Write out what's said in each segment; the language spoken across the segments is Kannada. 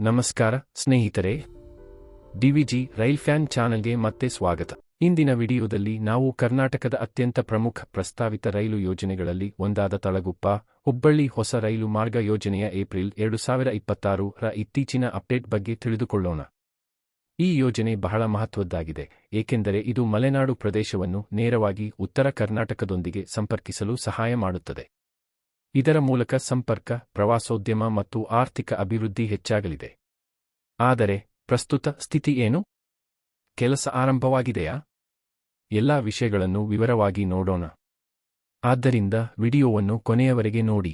ನಮಸ್ಕಾರ ಸ್ನೇಹಿತರೆ, ಡಿವಿಜಿ ರೈಲ್ ಫ್ಯಾನ್ ಚಾನೆಲ್ಗೆ ಮತ್ತೆ ಸ್ವಾಗತ. ಇಂದಿನ ವಿಡಿಯೋದಲ್ಲಿ ನಾವು ಕರ್ನಾಟಕದ ಅತ್ಯಂತ ಪ್ರಮುಖ ಪ್ರಸ್ತಾವಿತ ರೈಲು ಯೋಜನೆಗಳಲ್ಲಿ ಒಂದಾದ ತಳಗುಪ್ಪ ಹುಬ್ಬಳ್ಳಿ ಹೊಸ ರೈಲು ಮಾರ್ಗ ಯೋಜನೆಯ ಏಪ್ರಿಲ್ 2026ರ ಇತ್ತೀಚಿನ ಅಪ್ಡೇಟ್ ಬಗ್ಗೆ ತಿಳಿದುಕೊಳ್ಳೋಣ. ಈ ಯೋಜನೆ ಬಹಳ ಮಹತ್ವದ್ದಾಗಿದೆ, ಏಕೆಂದರೆ ಇದು ಮಲೆನಾಡು ಪ್ರದೇಶವನ್ನು ನೇರವಾಗಿ ಉತ್ತರ ಕರ್ನಾಟಕದೊಂದಿಗೆ ಸಂಪರ್ಕಿಸಲು ಸಹಾಯ ಮಾಡುತ್ತದೆ. ಇದರ ಮೂಲಕ ಸಂಪರ್ಕ, ಪ್ರವಾಸೋದ್ಯಮ ಮತ್ತು ಆರ್ಥಿಕ ಅಭಿವೃದ್ಧಿ ಹೆಚ್ಚಾಗಲಿದೆ. ಆದರೆ ಪ್ರಸ್ತುತ ಸ್ಥಿತಿ ಏನು? ಕೆಲಸ ಆರಂಭವಾಗಿದೆಯಾ? ಎಲ್ಲಾ ವಿಷಯಗಳನ್ನು ವಿವರವಾಗಿ ನೋಡೋಣ. ಆದ್ದರಿಂದ ವಿಡಿಯೋವನ್ನು ಕೊನೆಯವರೆಗೆ ನೋಡಿ.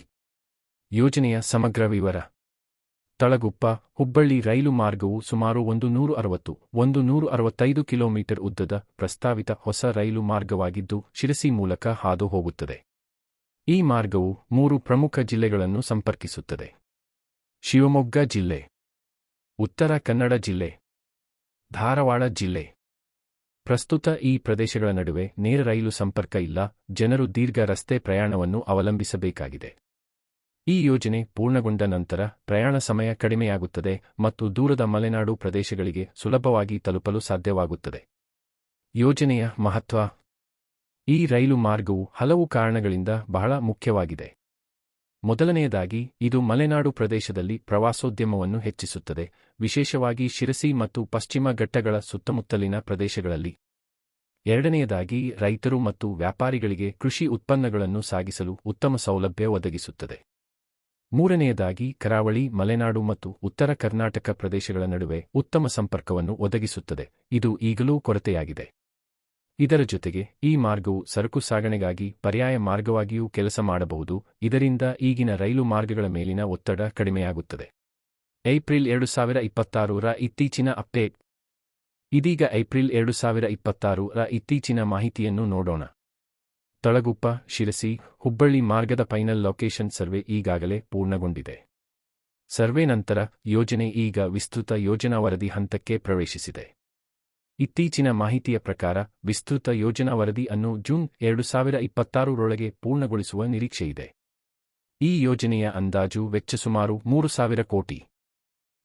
ಯೋಜನೆಯ ಸಮಗ್ರ ವಿವರ. ತಳಗುಪ್ಪ ಹುಬ್ಬಳ್ಳಿ ರೈಲು ಮಾರ್ಗವು ಸುಮಾರು 165 ಕಿಲೋಮೀಟರ್ ಉದ್ದದ ಪ್ರಸ್ತಾವಿತ ಹೊಸ ರೈಲು ಮಾರ್ಗವಾಗಿದ್ದು ಶಿರಸಿ ಮೂಲಕ ಹಾದು ಹೋಗುತ್ತದೆ. ಈ ಮಾರ್ಗವು 3 ಪ್ರಮುಖ ಜಿಲ್ಲೆಗಳನ್ನು ಸಂಪರ್ಕಿಸುತ್ತದೆ: ಶಿವಮೊಗ್ಗ ಜಿಲ್ಲೆ, ಉತ್ತರ ಕನ್ನಡ ಜಿಲ್ಲೆ, ಧಾರವಾಡ ಜಿಲ್ಲೆ. ಪ್ರಸ್ತುತ ಈ ಪ್ರದೇಶಗಳ ನಡುವೆ ನೇರ ರೈಲು ಸಂಪರ್ಕ ಇಲ್ಲ, ಜನರು ದೀರ್ಘ ರಸ್ತೆ ಪ್ರಯಾಣವನ್ನು ಅವಲಂಬಿಸಬೇಕಾಗಿದೆ. ಈ ಯೋಜನೆ ಪೂರ್ಣಗೊಂಡ ನಂತರ ಪ್ರಯಾಣ ಸಮಯ ಕಡಿಮೆಯಾಗುತ್ತದೆ ಮತ್ತು ದೂರದ ಮಲೆನಾಡು ಪ್ರದೇಶಗಳಿಗೆ ಸುಲಭವಾಗಿ ತಲುಪಲು ಸಾಧ್ಯವಾಗುತ್ತದೆ. ಯೋಜನೆಯ ಮಹತ್ವ. ಈ ರೈಲು ಮಾರ್ಗವು ಹಲವು ಕಾರಣಗಳಿಂದ ಬಹಳ ಮುಖ್ಯವಾಗಿದೆ. ಮೊದಲನೆಯದಾಗಿ, ಇದು ಮಲೆನಾಡು ಪ್ರದೇಶದಲ್ಲಿ ಪ್ರವಾಸೋದ್ಯಮವನ್ನು ಹೆಚ್ಚಿಸುತ್ತದೆ, ವಿಶೇಷವಾಗಿ ಶಿರಸಿ ಮತ್ತು ಪಶ್ಚಿಮ ಘಟ್ಟಗಳ ಸುತ್ತಮುತ್ತಲಿನ ಪ್ರದೇಶಗಳಲ್ಲಿ. ಎರಡನೆಯದಾಗಿ, ರೈತರು ಮತ್ತು ವ್ಯಾಪಾರಿಗಳಿಗೆ ಕೃಷಿ ಉತ್ಪನ್ನಗಳನ್ನು ಸಾಗಿಸಲು ಉತ್ತಮ ಸೌಲಭ್ಯ ಒದಗಿಸುತ್ತದೆ. ಮೂರನೆಯದಾಗಿ, ಕರಾವಳಿ, ಮಲೆನಾಡು ಮತ್ತು ಉತ್ತರ ಕರ್ನಾಟಕ ಪ್ರದೇಶಗಳ ನಡುವೆ ಉತ್ತಮ ಸಂಪರ್ಕವನ್ನು ಒದಗಿಸುತ್ತದೆ, ಇದು ಈಗಲೂ ಕೊರತೆಯಾಗಿದೆ. ಇದರ ಜೊತೆಗೆ ಈ ಮಾರ್ಗವು ಸರಕು ಸಾಗಣೆಗಾಗಿ ಪರ್ಯಾಯ ಮಾರ್ಗವಾಗಿಯೂ ಕೆಲಸ ಮಾಡಬಹುದು, ಇದರಿಂದ ಈಗಿನ ರೈಲು ಮಾರ್ಗಗಳ ಮೇಲಿನ ಒತ್ತಡ ಕಡಿಮೆಯಾಗುತ್ತದೆ. ಏಪ್ರಿಲ್ 2026ರ ಇತ್ತೀಚಿನ ಅಪ್ಡೇಟ್. ಇದೀಗ ಏಪ್ರಿಲ್ 2026ರ ಇತ್ತೀಚಿನ ಮಾಹಿತಿಯನ್ನು ನೋಡೋಣ. ತಳಗುಪ್ಪ ಶಿರಸಿ ಹುಬ್ಬಳ್ಳಿ ಮಾರ್ಗದ ಫೈನಲ್ ಲೊಕೇಶನ್ ಸರ್ವೆ ಈಗಾಗಲೇ ಪೂರ್ಣಗೊಂಡಿದೆ. ಸರ್ವೆ ನಂತರ ಯೋಜನೆ ಈಗ ವಿಸ್ತೃತ ಯೋಜನಾ ವರದಿ ಹಂತಕ್ಕೆ ಪ್ರವೇಶಿಸಿದೆ. ಇತ್ತೀಚಿನ ಮಾಹಿತಿಯ ಪ್ರಕಾರ ವಿಸ್ತೃತ ಯೋಜನಾ ವರದಿ ಅನ್ನು ಜೂನ್ 2026ರೊಳಗೆ ಪೂರ್ಣಗೊಳಿಸುವ ನಿರೀಕ್ಷೆಯಿದೆ. ಈ ಯೋಜನೆಯ ಅಂದಾಜು ವೆಚ್ಚ ಸುಮಾರು 3,000 ಕೋಟಿ.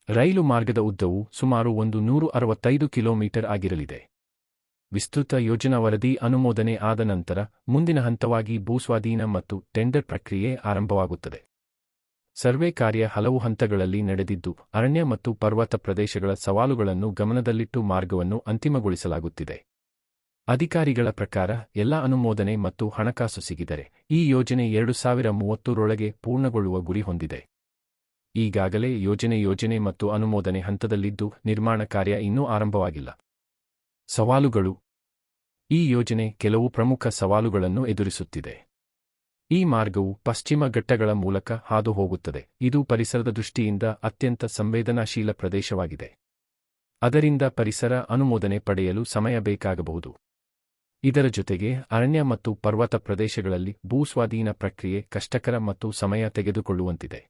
ರೈಲು ಮಾರ್ಗದ ಉದ್ದವು ಸುಮಾರು 165 ಕಿಲೋಮೀಟರ್ ಆಗಿರಲಿದೆ. ವಿಸ್ತೃತ ಯೋಜನಾ ವರದಿ ಅನುಮೋದನೆ ಆದ ನಂತರ ಮುಂದಿನ ಹಂತವಾಗಿ ಭೂಸ್ವಾಧೀನ ಮತ್ತು ಟೆಂಡರ್ ಪ್ರಕ್ರಿಯೆ ಆರಂಭವಾಗುತ್ತದೆ. ಸರ್ವೆ ಕಾರ್ಯ ಹಲವು ಹಂತಗಳಲ್ಲಿ ನಡೆದಿದ್ದು, ಅರಣ್ಯ ಮತ್ತು ಪರ್ವತ ಪ್ರದೇಶಗಳ ಸವಾಲುಗಳನ್ನು ಗಮನದಲ್ಲಿಟ್ಟು ಮಾರ್ಗವನ್ನು ಅಂತಿಮಗೊಳಿಸಲಾಗುತ್ತಿದೆ. ಅಧಿಕಾರಿಗಳ ಪ್ರಕಾರ ಎಲ್ಲ ಅನುಮೋದನೆ ಮತ್ತು ಹಣಕಾಸು ಸಿಗಿದರೆ ಈ ಯೋಜನೆ 2030ರೊಳಗೆ ಪೂರ್ಣಗೊಳ್ಳುವ ಗುರಿ ಹೊಂದಿದೆ. ಈಗಾಗಲೇ ಯೋಜನೆ ಮತ್ತು ಅನುಮೋದನೆ ಹಂತದಲ್ಲಿದ್ದು, ನಿರ್ಮಾಣ ಕಾರ್ಯ ಇನ್ನೂ ಆರಂಭವಾಗಿಲ್ಲ. ಸವಾಲುಗಳು. ಈ ಯೋಜನೆ ಕೆಲವು ಪ್ರಮುಖ ಸವಾಲುಗಳನ್ನು ಎದುರಿಸುತ್ತಿದೆ. ಈ ಮಾರ್ಗವು ಪಶ್ಚಿಮ ಘಟ್ಟಗಳ ಮೂಲಕ ಹಾದು ಹೋಗುತ್ತದೆ, ಇದು ಪರಿಸರದ ದೃಷ್ಟಿಯಿಂದ ಅತ್ಯಂತ ಸಂವೇದನಾಶೀಲ ಪ್ರದೇಶವಾಗಿದೆ. ಅದರಿಂದ ಪರಿಸರ ಅನುಮೋದನೆ ಪಡೆಯಲು ಸಮಯ ಬೇಕಾಗಬಹುದು. ಇದರ ಜೊತೆಗೆ ಅರಣ್ಯ ಮತ್ತು ಪರ್ವತ ಪ್ರದೇಶಗಳಲ್ಲಿ ಭೂಸ್ವಾಧೀನ ಪ್ರಕ್ರಿಯೆ ಕಷ್ಟಕರ ಮತ್ತು ಸಮಯ ತೆಗೆದುಕೊಳ್ಳುವಂತಿದೆ.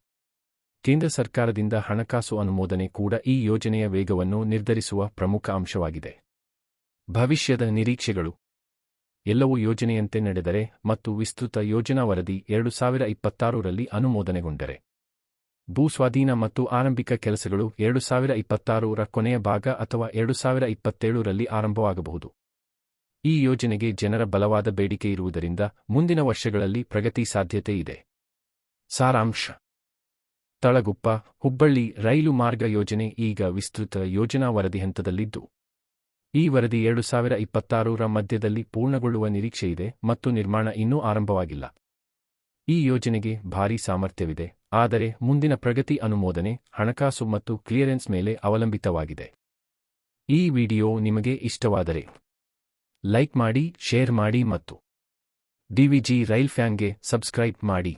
ಕೇಂದ್ರ ಸರ್ಕಾರದಿಂದ ಹಣಕಾಸು ಅನುಮೋದನೆ ಕೂಡ ಈ ಯೋಜನೆಯ ವೇಗವನ್ನು ನಿರ್ಧರಿಸುವ ಪ್ರಮುಖ ಅಂಶವಾಗಿದೆ. ಭವಿಷ್ಯದ ನಿರೀಕ್ಷೆಗಳು. ಎಲ್ಲವೂ ಯೋಜನೆಯಂತೆ ನಡೆದರೆ ಮತ್ತು ವಿಸ್ತೃತ ಯೋಜನಾ ವರದಿ 2026ರಲ್ಲಿ ಅನುಮೋದನೆಗೊಂಡರೆ ಭೂಸ್ವಾಧೀನ ಮತ್ತು ಆರಂಭಿಕ ಕೆಲಸಗಳು 2026ರ ಕೊನೆಯ ಭಾಗ ಅಥವಾ 2027ರಲ್ಲಿ ಆರಂಭವಾಗಬಹುದು. ಈ ಯೋಜನೆಗೆ ಜನರ ಬಲವಾದ ಬೇಡಿಕೆ ಇರುವುದರಿಂದ ಮುಂದಿನ ವರ್ಷಗಳಲ್ಲಿ ಪ್ರಗತಿ ಸಾಧ್ಯತೆ ಇದೆ. ಸಾರಾಂಶ. ತಳಗುಪ್ಪ ಹುಬ್ಬಳ್ಳಿ ರೈಲು ಮಾರ್ಗ ಯೋಜನೆ ಈಗ ವಿಸ್ತೃತ ಯೋಜನಾ ವರದಿ ಹಂತದಲ್ಲಿದ್ದು, ಈ ವರದಿ 2026ರ ಮಧ್ಯದಲ್ಲಿ ಪೂರ್ಣಗೊಳ್ಳುವ ನಿರೀಕ್ಷೆಯಿದೆ ಮತ್ತು ನಿರ್ಮಾಣ ಇನ್ನೂ ಆರಂಭವಾಗಿಲ್ಲ. ಈ ಯೋಜನೆಗೆ ಭಾರೀ ಸಾಮರ್ಥ್ಯವಿದೆ, ಆದರೆ ಮುಂದಿನ ಪ್ರಗತಿ ಅನುಮೋದನೆ, ಹಣಕಾಸು ಮತ್ತು ಕ್ಲಿಯರೆನ್ಸ್ ಮೇಲೆ ಅವಲಂಬಿತವಾಗಿದೆ. ಈ ವಿಡಿಯೋ ನಿಮಗೆ ಇಷ್ಟವಾದರೆ ಲೈಕ್ ಮಾಡಿ, ಶೇರ್ ಮಾಡಿ ಮತ್ತು ಡಿವಿಜಿ ರೈಲ್ ಫ್ಯಾನ್ಗೆ ಸಬ್ಸ್ಕ್ರೈಬ್ ಮಾಡಿ.